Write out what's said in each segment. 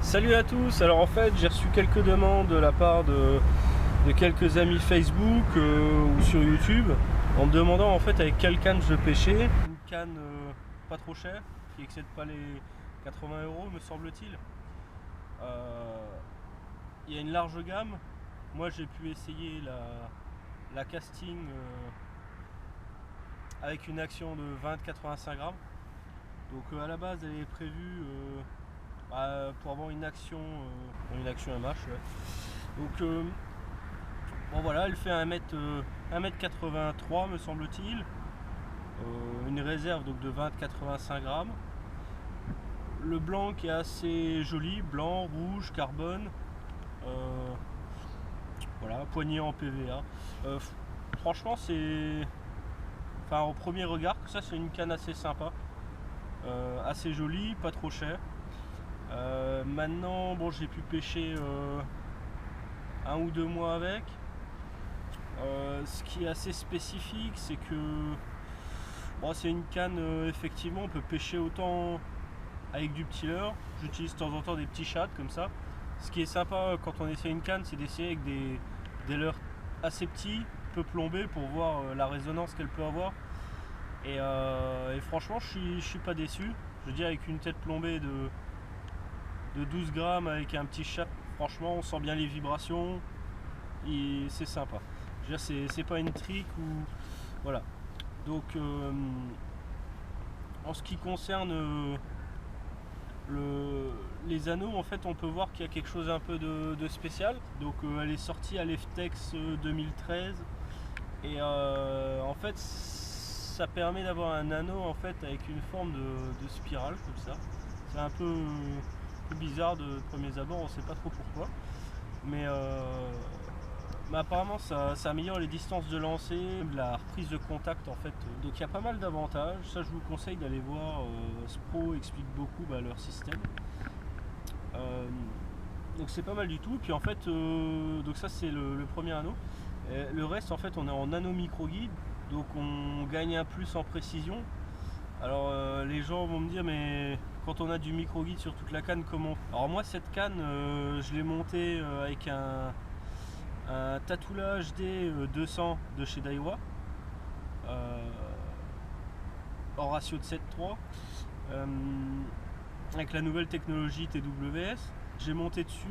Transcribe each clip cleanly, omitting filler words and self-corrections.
Salut à tous, alors en fait j'ai reçu quelques demandes de la part de quelques amis Facebook ou sur YouTube en me demandant en fait avec quelle canne je pêchais. Une canne pas trop chère qui excède pas les 80 € me semble-t-il. Il y a une large gamme. Moi j'ai pu essayer la casting avec une action de 20-85 grammes. Donc à la base elle est prévue pour avoir une action MH, ouais. Donc bon voilà, elle fait 1m83 me semble-t-il. Une réserve donc de 20-85 grammes. Le blanc qui est assez joli, blanc, rouge, carbone. Voilà, poignée en PVA. Franchement c'est. Enfin au premier regard, ça c'est une canne assez sympa. Assez jolie, pas trop cher. Maintenant, bon, j'ai pu pêcher 1 ou 2 mois avec. Ce qui est assez spécifique, c'est que bon, c'est une canne, effectivement, on peut pêcher autant avec du petit leurre. J'utilise de temps en temps des petits chats comme ça. Ce qui est sympa quand on essaie une canne, c'est d'essayer avec des leurres assez petits, peu plombés, pour voir la résonance qu'elle peut avoir. Et franchement, je suis pas déçu. Je veux dire, avec une tête plombée de 12 grammes avec un petit chat, franchement on sent bien les vibrations et c'est sympa. Je veux dire, c'est pas une trick ou voilà. Donc en ce qui concerne les anneaux, en fait on peut voir qu'il y a quelque chose un peu de spécial. Donc elle est sortie à l'EFTEX 2013 et en fait ça permet d'avoir un anneau en fait avec une forme de spirale comme ça. C'est un peu bizarre de premiers abords, on sait pas trop pourquoi, mais apparemment ça améliore les distances de lancer, la reprise de contact en fait. Donc il y a pas mal d'avantages. Ça je vous conseille d'aller voir. Spro explique beaucoup leur système. Donc c'est pas mal du tout. Puis en fait donc ça c'est le premier anneau. Et le reste en fait on est en nano micro guide, donc on gagne un plus en précision. Alors les gens vont me dire, mais quand on a du micro guide sur toute la canne, comment? Alors moi cette canne je l'ai montée avec un Tatula HD 200 de chez Daiwa en ratio de 7:3 avec la nouvelle technologie TWS. J'ai monté dessus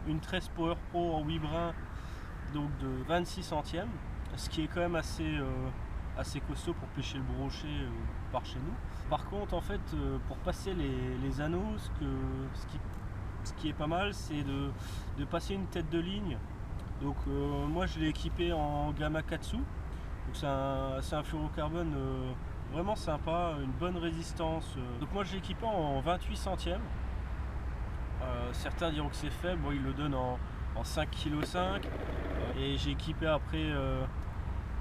une 13 Power Pro en 8 brins, donc de 26 centièmes, ce qui est quand même assez costaud pour pêcher le brochet par chez nous. Par contre en fait pour passer les anneaux, ce qui est pas mal, c'est de passer une tête de ligne. Donc moi je l'ai équipé en Gamakatsu. Donc c'est un fluorocarbone vraiment sympa, une bonne résistance. Donc moi je l'ai équipé en 28 centièmes. Certains diront que c'est faible, bon, ils le donnent en 5,5 kg. Et j'ai équipé après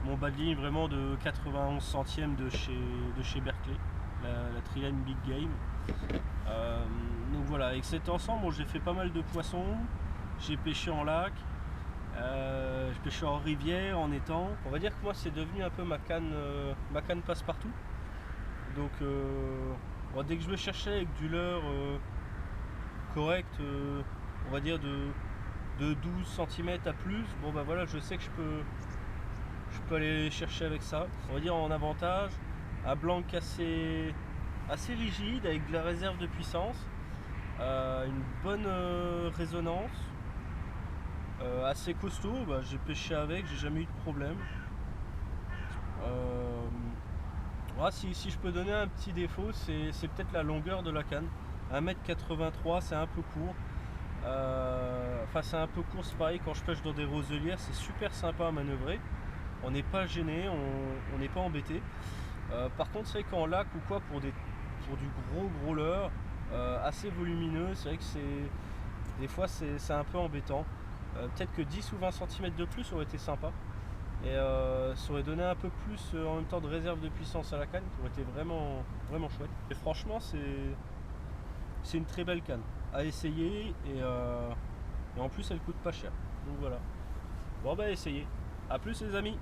mon bas de ligne vraiment de 91 centièmes de chez Berkeley, la Triline Big Game. Donc voilà, avec cet ensemble, bon, j'ai fait pas mal de poissons, j'ai pêché en lac, j'ai pêché en rivière, en étang. On va dire que moi c'est devenu un peu ma canne passe-partout. Donc bon, dès que je me cherchais avec du leurre correct, on va dire de 12 cm à plus, bon bah voilà, je sais que je peux aller les chercher avec ça. On va dire en avantage, un blanc assez rigide avec de la réserve de puissance, une bonne résonance, assez costaud. Bah, j'ai pêché avec, j'ai jamais eu de problème. Voilà, si je peux donner un petit défaut, c'est peut-être la longueur de la canne. 1m83, c'est un peu court. Enfin c'est un peu court, c'est pareil quand je pêche dans des roselières, c'est super sympa à manœuvrer. On n'est pas gêné, on n'est pas embêté. Par contre c'est vrai qu'en lac ou quoi, pour du gros leurre assez volumineux, c'est vrai que des fois c'est un peu embêtant. Peut-être que 10 ou 20 cm de plus aurait été sympa. Et ça aurait donné un peu plus en même temps de réserve de puissance à la canne, qui aurait été vraiment chouette. Et franchement c'est une très belle canne à essayer et en plus elle coûte pas cher. Donc voilà. Bon bah essayez. A plus les amis.